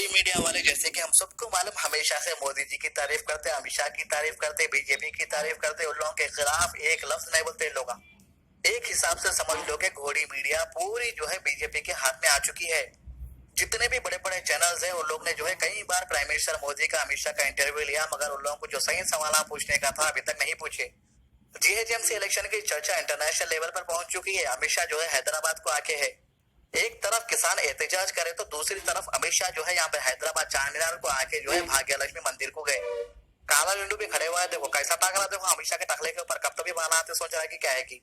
Media वाले जैसे कि हम सबको मालूम हमेशा से मोदी जी की तारीफ करते, अमित शाह की तारीफ करते, बीजेपी की तारीफ करते, उन लोगों के खिलाफ एक लफ्ज नहीं बोलते लोग। एक हिसाब से समझ लो कि घोड़ी मीडिया पूरी जो है बीजेपी के हाथ में आ चुकी है। जितने भी बड़े बड़े चैनल्स हैं उन लोग ने जो है कई बार प्राइम मिनिस्टर मोदी का, अमित शाह का इंटरव्यू लिया, मगर उन लोगों को जो सही सवाल पूछने का था अभी तक नहीं पूछे। जीएचएमसी इलेक्शन की चर्चा इंटरनेशनल लेवल पर पहुंच चुकी है। अमित शाह जो है हैदराबाद को आके है, एक तरफ किसान एहतजाज करे तो दूसरी तरफ अमित शाह जो है यहाँ पे हैदराबाद चारमीनार को आके जो है भाग्यलक्ष्मी मंदिर को गए। काला लिंडू भी खड़े हुआ है, देखो कैसा ताक रहा, देखो अमित शाह के टकले के ऊपर कब तो भी बाला आते, सोच रहा है कि क्या है की।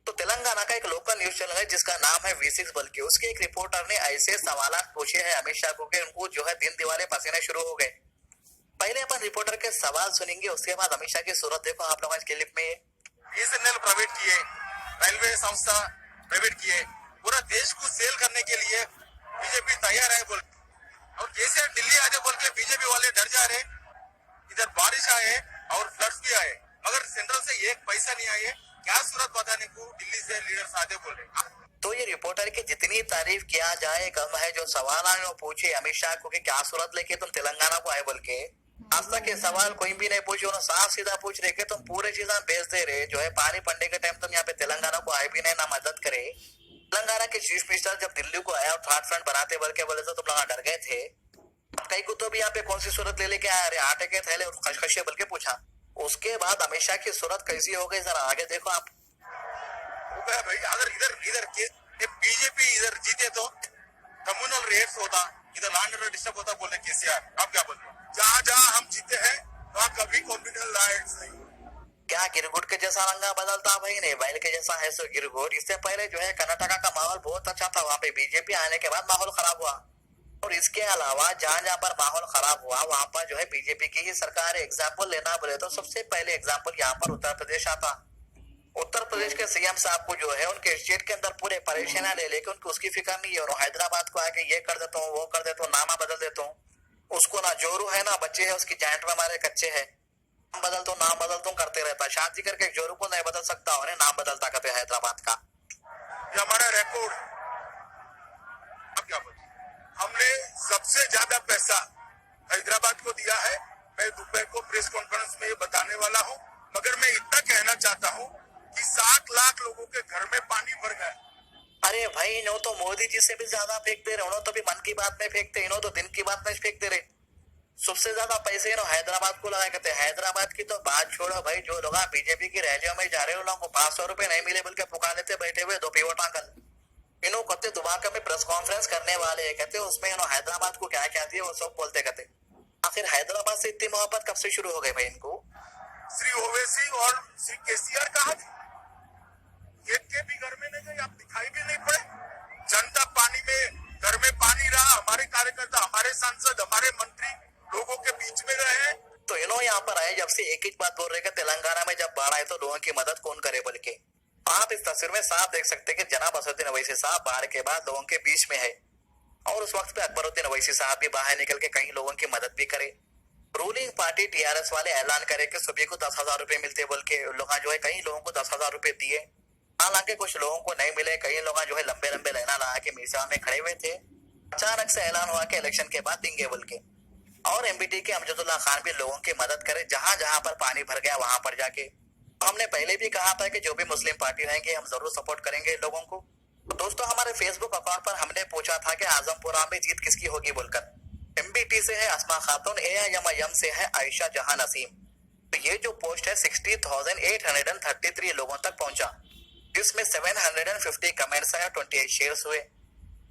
तो तेलंगाना का एक लोकल न्यूज चैनल है जिसका नाम है V6 बल्कि, उसके एक रिपोर्टर ने ऐसे सवाल पूछे हैं अमित शाह को कि उनको जो है दिन दिवाले पसीने शुरू हो गए। पहले अपन रिपोर्टर के सवाल सुनेंगे, उसके बाद अमित शाह की सूरत देखो आप लोग क्लिप में। BSNL प्राइवेट किए, रेलवे संस्था प्राइवेट किए, पूरा देश को सेल करने के लिए बीजेपी तैयार है बोल, और केसीआर दिल्ली आ जाए बोल के बीजेपी वाले डर जा रहे। इधर बारिश आए और फ्लड्स भी आए, मगर सेंट्रल से एक पैसा नहीं आए। क्या सूरत बताने को दिल्ली से लीडर्स आते बोल रहे। तो ये रिपोर्टर की जितनी तारीफ किया जाए कम है। जो सवाल आए वो पूछे अमित शाह को कि क्या सूरत लेके तुम तेलंगाना को आए बोल के, आज तक ये सवाल कोई भी नहीं पूछे, उन्होंने साफ सीधा पूछ रहे कि तुम पूरे चीजें बेच दे रहे जो है, पानी पड़ने के टाइम तुम यहाँ पे तेलंगाना को आए भी नहीं, ना मदद करे। तेलंगाना के चीफ मिनिस्टर जब दिल्ली को आया और थर्ड फ्रंट बनाते बोल के बोले तो तुम लोग डर गए थे। कई को तो भी यहाँ पे कौन सी सूरत ले लेके आया, अरे आटे के थैले और खशखशे बोल के पूछा। उसके बाद अमित शाह की सूरत कैसी हो गई जरा आगे देखो आप। हो गया भाई, अगर इधर बीजेपी इधर जीते तो कम्युनल रेट्स होता, इधर लैंड ऑर्डर डिस्टर्ब होता बोले केसीआर। आप क्या बोल रहे हो? जहाँ जहाँ हम जीते हैं वहाँ कभी कम्युनल राइट्स नहीं। क्या गिरगुट के जैसा रंगा बदलता भाई नहीं, बैल के जैसा है सो गिरगुट। इससे पहले जो है कर्नाटका का माहौल बहुत अच्छा था, वहाँ पे बीजेपी आने के बाद माहौल खराब हुआ। और इसके अलावा जहाँ जहाँ पर माहौल खराब हुआ वहाँ पर जो है बीजेपी की ही सरकार है। एग्जाम्पल लेना बोले तो सबसे पहले एग्जाम्पल यहाँ पर उत्तर प्रदेश आता। उत्तर प्रदेश के सीएम साहब को जो है उनके स्टेट के अंदर पूरे परेशानियां ले लेके उनको उसकी फिक्र नहीं है, और हैदराबाद को आके ये कर देता हूँ वो कर देता हूँ, नामा बदल देता हूँ। उसको ना जोरू है ना बच्चे है, उसकी जॉइंट में हमारे कच्चे है, नाम बदल दो नाम बदल दो करते रहता। शादी करके जोरू को नहीं बदल सकता और नाम बदलता करते हैदराबाद का। ये हमारा रिकॉर्ड। अब क्या बोल, हमने सबसे ज्यादा पैसा हैदराबाद को दिया है। मैं दोपहर को प्रेस कॉन्फ्रेंस में ये बताने वाला हूँ, मगर मैं इतना कहना चाहता हूँ कि 7 लाख लोगों के घर में पानी भर गया। अरे भाई इन्हों तो मोदी जी से भी ज्यादा फेंक दे रहे, उन्होंने तो भी मन की बात में फेंकते, इन्हों तो दिन की बात में फेंक दे रहे। सबसे ज्यादा पैसे इन्हों हैदराबाद को लगाए करते। हैदराबाद की तो बात छोड़ो भाई, जो लोग बीजेपी की रैलियों में जा रहे हैं लोगों को 500 रुपए नहीं मिले बोल के पुकार लेते बैठे हुए 2 पीवट अंकल। इन्हों कहते दुबाका में प्रेस कॉन्फ्रेंस करने वाले कहते उसमें इन्हों हैदराबाद को क्या कहती है वो सब बोलते कहते। आखिर हैदराबाद से इतनी मोहब्बत कब से शुरू हो गई भाई इनको? श्री ओवैसी और श्री केसीआर कहाँ थे? एक के भी घर में नहीं गए, आप दिखाई भी नहीं पड़े। जनता पानी में घर में पानी रहा, हमारे कार्यकर्ता हमारे सांसद हमारे मंत्री लोगों के बीच में गए हैं। तो इन्हों यहाँ पर आए जब से एक ही बात बोल रहे कि तेलंगाना में जब बाढ़ आए तो लोगों की मदद कौन करे बोल के। आप इस तस्वीर में साफ देख सकते हैं कि जनाब असदुद्दीन ओवैसी साहब बाढ़ के बाद लोगों के बीच में है, और उस वक्त पे अकबरुद्दीन ओवैसी साहब भी बाहर निकल के कई लोगों की मदद भी करे। रूलिंग पार्टी टीआरएस वाले ऐलान करे कि सभी को 10,000 रुपए मिलते बोल के, लोग जो है कई लोगों को 10,000 रुपए दिए। हालांकि कुछ लोगों को नहीं मिले, कई लोग जो है लंबे लंबे लाइना लगा के मीसा में खड़े हुए थे। अचानक से ऐलान हुआ कि इलेक्शन के बाद देंगे बोल के, और एमबीटी के अमजदुल्ला खान भी लोगों की मदद करे जहां जहां पर पानी भर गया वहां पर जाके। हमने पहले भी कहा था कि जो भी मुस्लिम पार्टी रहेंगे हम जरूर सपोर्ट करेंगे लोगों को। तो दोस्तों हमारे फेसबुक अकाउंट पर हमने पूछा था कि आजमपुरा में जीत किसकी होगी बोलकर। एमबीटी से है अस्मा खातून, एआईएमआईएम से है आयशा जहां नसीम। तो ये जो पोस्ट है 60,833 लोगों तक पहुंचा, जिसमें 750 कमेंट्स आए, 28 शेयर्स हुए।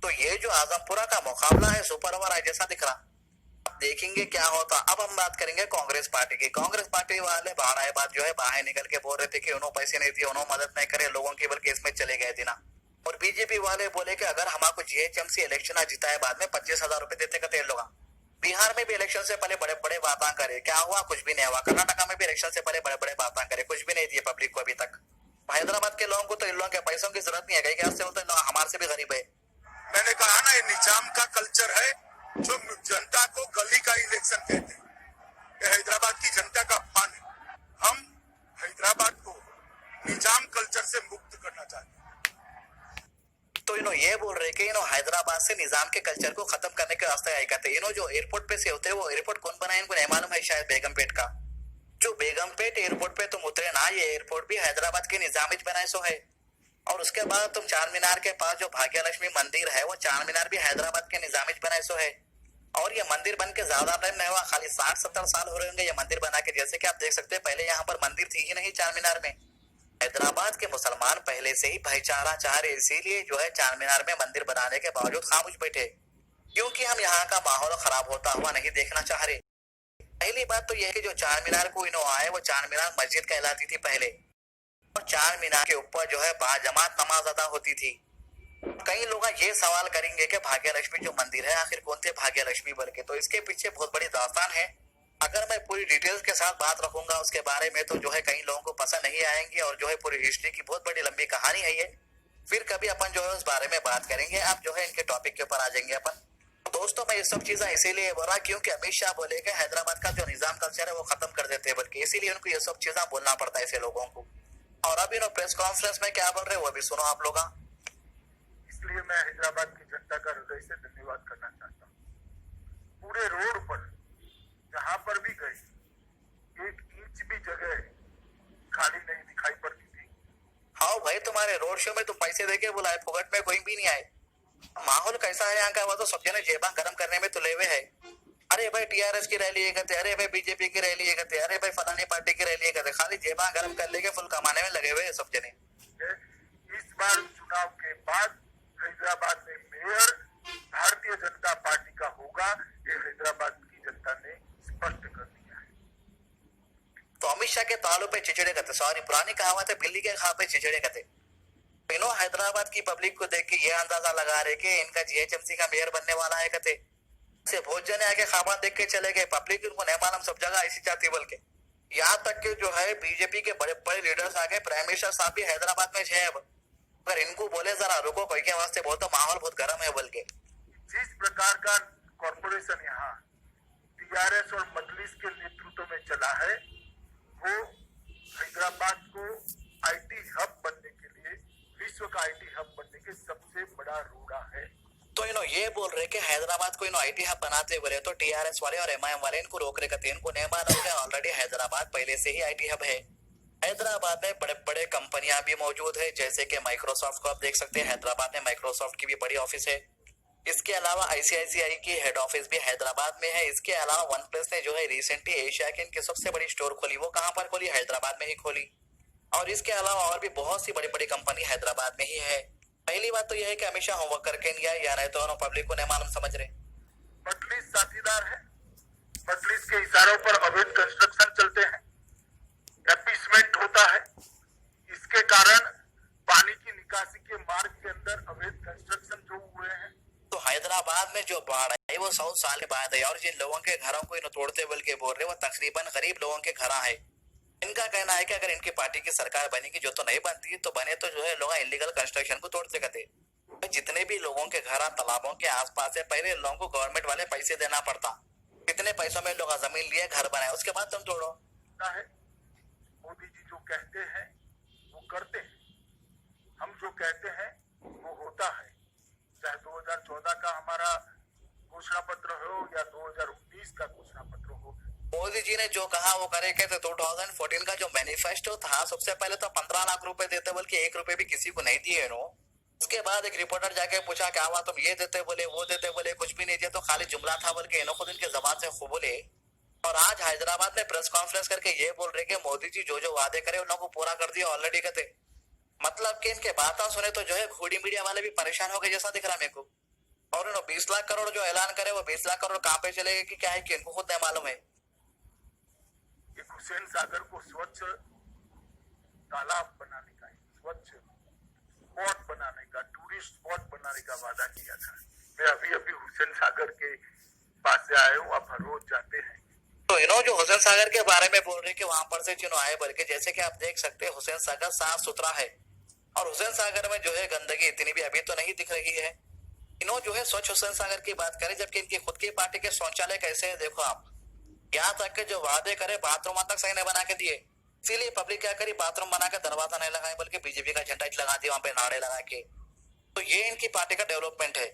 तो ये जो आजमपुरा का मुकाबला है सुपर ओवर है जैसा दिख रहा। अब देखेंगे क्या होता। अब हम बात करेंगे कांग्रेस पार्टी की। कांग्रेस पार्टी वाले बाहर आए बात जो है बाहर निकल के बोल रहे थे कि उन्होंने पैसे नहीं दिए, उन्होंने मदद नहीं करे लोगों की, बल्कि इसमें चले गए थे ना। और बीजेपी वाले बोले कि अगर हमारे जीएचएमसी इलेक्शन जीता है बाद में 25,000 रुपए देते कहते लोग। बिहार में भी इलेक्शन से पहले बड़े बड़े बातें करे, क्या हुआ? कुछ भी नहीं हुआ। कर्नाटका में भी इलेक्शन से पहले बड़े बड़े बातें करे, कुछ भी नहीं दिए पब्लिक को अभी तक। हैदराबाद के लोगों को तो इन लोगों के पैसों की जरूरत नहीं है, क्या बोलते हैं हमारे से भी गरीब है। मैंने कहा ना ये निजाम का कल्चर है, जो जनता को गली का इलेक्शन कहते हैं। ये हैदराबाद की जनता का अपमान है। हम हैदराबाद को निजाम कल्चर से मुक्त करना चाहते हैं। तो ये बोल रहे कि हैदराबाद से निजाम के कल्चर को खत्म करने के रास्ते आए कहते जो एयरपोर्ट पे से होते हैं वो एयरपोर्ट कौन बनाए इनको नहीं मालूम है शायद बेगमपेट का। जो बेगमपेट एयरपोर्ट पे तुम उतरे ना ये एयरपोर्ट भी हैदराबाद के निजाम बनाए सो है। और उसके बाद तुम चार मीनार के पास जो भाग्य लक्ष्मी मंदिर है वो चार मीनार भी हैदराबाद के निजाम बनाए सो है। और ये मंदिर बन के ज्यादा टाइम नहीं हुआ, खाली 60-70 साल हो रहे होंगे ये मंदिर बना के। जैसे कि आप देख सकते हैं पहले यहाँ पर मंदिर थी ही नहीं चार मीनार में। हैदराबाद के मुसलमान पहले से ही भाईचारा चाह रहे, इसीलिए चार मीनार में मंदिर बनाने के बावजूद खामोश बैठे, क्योंकि हम यहाँ का माहौल खराब होता हुआ नहीं देखना चाह रहे। पहली बात तो यह है कि जो चार मीनार को आए वो चार मीनार मस्जिद कहलाती थी पहले, और चार मीनार के ऊपर बाजमात नमाज अदा होती थी। कई लोग ये सवाल करेंगे कि भाग्य लक्ष्मी जो मंदिर है आखिर कौन थे भाग्य लक्ष्मी बोल के, तो इसके पीछे बहुत बड़ी दास्तान है। अगर मैं पूरी डिटेल्स के साथ बात रखूंगा उसके बारे में तो कई लोगों को पसंद नहीं आएंगी, और पूरी हिस्ट्री की बहुत बड़ी लंबी कहानी है ये। फिर कभी अपन उस बारे में बात करेंगे। आप इनके टॉपिक के ऊपर आ जाएंगे अपन। दोस्तों मैं ये सब चीजें इसीलिए बोला क्योंकि अमित शाह बोले कि हैदराबाद का जो निजाम कल्चर है वो खत्म कर देते हैं, बल्कि इसीलिए उनको ये सब चीजें बोलना पड़ता है ऐसे लोगों को। और अभी प्रेस कॉन्फ्रेंस में क्या बोल रहे हैं वो भी सुनो आप लोग। इसलिए मैं हैदराबाद की जनता का हृदय से धन्यवाद करना चाहता हूँ। पूरे रोड पर जहां पर भी गए 1 इंच भी जगह खाली नहीं दिखाई पड़ती थी। हाँ भाई तुम्हारे रोड शो में तुम पैसे देके बुलाए, फुकट में कोई भी नहीं आए। माहौल कैसा है यहाँ का वो तो सब जने जेबा गर्म करने में तो लेवे है। अरे भाई टीआरएस की रैली ये कहते, अरे भाई बीजेपी की रैली ये कहते, अरे भाई फलानी पार्टी की रैली ये कहते, खाली जेबा गर्म कर लेके फुल कमाने में लगे हुए सब जने। इस बार चुनाव के बाद हैदराबाद में मेयर भारतीय जनता पार्टी का होगा, ये हैदराबाद की जनता ने स्पष्ट कर दिया है। तो अमित शाह के तालों पे चिचड़े करते, सॉरी पुरानी कहावत है बिल्ली के खा पे चिचड़े करते। हैदराबाद की पब्लिक को देख के ये अंदाजा लगा रहे कि इनका जीएचएमसी का मेयर बनने वाला है कहते। से बहुत जने आके खाबा देख के चले गए, पब्लिक उनको नहीं मालूम सब जगह ऐसी चाहती बोल के। यहाँ तक के बीजेपी के बड़े बड़े लीडर्स आ गए, प्राइम मिनिस्टर साहब भी हैदराबाद में है। अगर इनको बोले जरा रुको कोई के वास्ते बहुत माहौल बहुत गर्म है बोल के। जिस प्रकार का कॉर्पोरेशन यहाँ टीआरएस और मजलिस के नेतृत्व में चला है वो हैदराबाद को आईटी हब बनने के लिए, विश्व का आईटी हब बनने के सबसे बड़ा रोड़ा है। तो ये बोल रहे कि हैदराबाद को आईटी हब बनाते बोले तो टीआरएस वाले और एमआईएम वाले इनको रोक रहे कहते, इनको नहीं मालूम ऑलरेडी हैदराबाद पहले से ही आईटी हब है। हैदराबाद में बड़े बड़े कंपनियां भी मौजूद है, जैसे कि माइक्रोसॉफ्ट को आप देख सकते हैं, हैदराबाद में माइक्रोसॉफ्ट की भी बड़ी ऑफिस है। इसके अलावा आईसीआईसीआई की हेड ऑफिस भी हैदराबाद में है। इसके अलावा वन प्लस ने रिसेंटली एशिया की इनकी सबसे बड़ी स्टोर खोली, वो कहाँ पर खोली, हैदराबाद में ही खोली। और इसके अलावा और भी बहुत सी बड़ी बड़ी कंपनी हैदराबाद में ही है। पहली बात तो यह है कि हमेशा होमवर्क करके नहीं आए, या नहीं तो पब्लिक को नहीं मालूम समझ रहे। मजलिस साथीदार है, मजलिस के इशारों पर अवैध कंस्ट्रक्शन चलते हैं, एपीसमेंट होता है। इसके कारण पानी की निकासी के मार्ग के अंदर अवैध कंस्ट्रक्शन जो हुए हैं। तो हैदराबाद में जो बाढ़ आई वो 100 साल के बाद है, और जिन लोगों के घरों को तोड़ते बोल के बोल रहे वो तकरीबन गरीब लोगों के घर है। इनका कहना है कि अगर इनकी पार्टी की सरकार बनेगी, जो तो नहीं बनती तो बने तो लोग इलीगल कंस्ट्रक्शन को तोड़ते कहते। जितने भी लोगों के घर तालाबों के आसपास है, पहले लोगों को गवर्नमेंट वाले पैसे देना पड़ता, कितने पैसों में लोग जमीन लिए घर बनाए, उसके बाद तुम तोड़ो। मोदी जी जो कहते हैं वो करते हैं, हम जो कहते हैं वो होता है। चाहे 2014 का हमारा घोषणा पत्र हो या 2019 का घोषणा पत्र हो, मोदी जी ने जो कहा वो करे। कहते 2014 का जो मैनिफेस्टो था सबसे पहले तो 15 लाख रुपए देते, बल्कि 1 रुपए भी किसी को नहीं दिए। उसके बाद एक रिपोर्टर जाके पूछा क्या हुआ, तुम ये देते बोले वो देते बोले, कुछ भी नहीं दिया, तो खाली जुमला था बोल के खुद इनके जबान से खूब बोले। और आज हैदराबाद में प्रेस कॉन्फ्रेंस करके ये बोल रहे कि मोदी जी जो जो वादे करे उन लोगों को पूरा कर दिया ऑलरेडी कहते। मतलब कि इनके बातें सुने तो घोड़ी मीडिया वाले भी परेशान हो गए जैसा दिख रहा मेरे को। और 20 लाख करोड़ जो ऐलान करे वो 20 लाख करोड़ कहाँ पे चलेगा कि क्या है कि इनको खुद नहीं मालूम है। हुसैन सागर को स्वच्छ तालाब बनाने का, स्वच्छ स्पॉट बनाने का, टूरिस्ट स्पॉट बनाने का वादा किया था। मैं अभी हुसैन सागर के पास से आया हूँ, आप हर रोज जाते हैं। तो जो हुसैन सागर के बारे में बोल रहे कि वहां पर से आए बोल के, जैसे कि आप देख सकते हैं हुसैन सागर साफ सुथरा है, और हुसैन सागर में गंदगी इतनी भी अभी तो नहीं दिख रही है। स्वच्छ हुसैन सागर की बात करें, जबकि इनकी खुद की पार्टी के शौचालय कैसे है देखो आप। यहाँ तक के जो वादे करे बाथरूम तक सही नहीं बना के दिए, इसीलिए पब्लिक क्या करी, बाथरूम बना के दरवाजा नहीं लगाए बल्कि बीजेपी का झंडा लगा दिया वहां पे नारे लगा के। तो ये इनकी पार्टी का डेवलपमेंट है।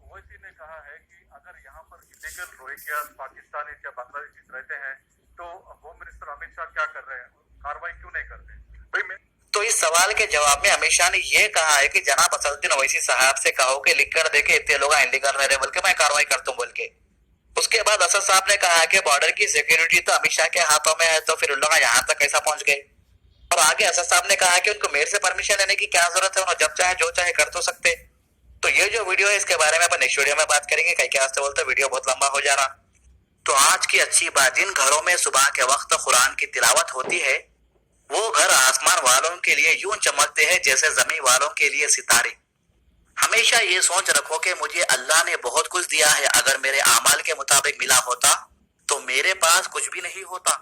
ओवैसी ने कहा है कि अगर यहाँ पर इलीगल रोहिंग्या पाकिस्तानी या बांग्लादेशी रहते हैं तो होम मिनिस्टर अमित शाह क्या कर रहे हैं, कार्रवाई क्यों नहीं करते भाई। मैं तो इस सवाल के जवाब में अमित शाह ने ये कहा है कि जनाब असदुद्दीन ओवैसी साहब से कहो कि लिख कर देके इतने लोग इलीगल रह रहे बोल के मैं कार्रवाई करता हूँ बोल के। उसके बाद असद साहब ने कहा कि बॉर्डर की सिक्योरिटी तो अमित शाह के हाथों में है, तो फिर उन लोग यहाँ तक कैसा पहुंच गए। और आगे असद साहब ने कहा कि उनको मेरे से परमिशन लेने की क्या जरूरत है, उन्होंने जब चाहे जो चाहे कर तो सकते। तो ये जो वीडियो है इसके बारे में अपन नेक्स्ट वीडियो में बात करेंगे, कई क्या बोलते वीडियो बहुत लंबा हो जा रहा। तो आज की अच्छी बात, जिन घरों में सुबह के वक्त कुरान की तिलावत होती है वो घर आसमान वालों के लिए यूं चमकते हैं जैसे जमीन वालों के लिए सितारे। हमेशा ये सोच रखो कि मुझे अल्लाह ने बहुत कुछ दिया है, अगर मेरे आमाल के मुताबिक मिला होता तो मेरे पास कुछ भी नहीं होता।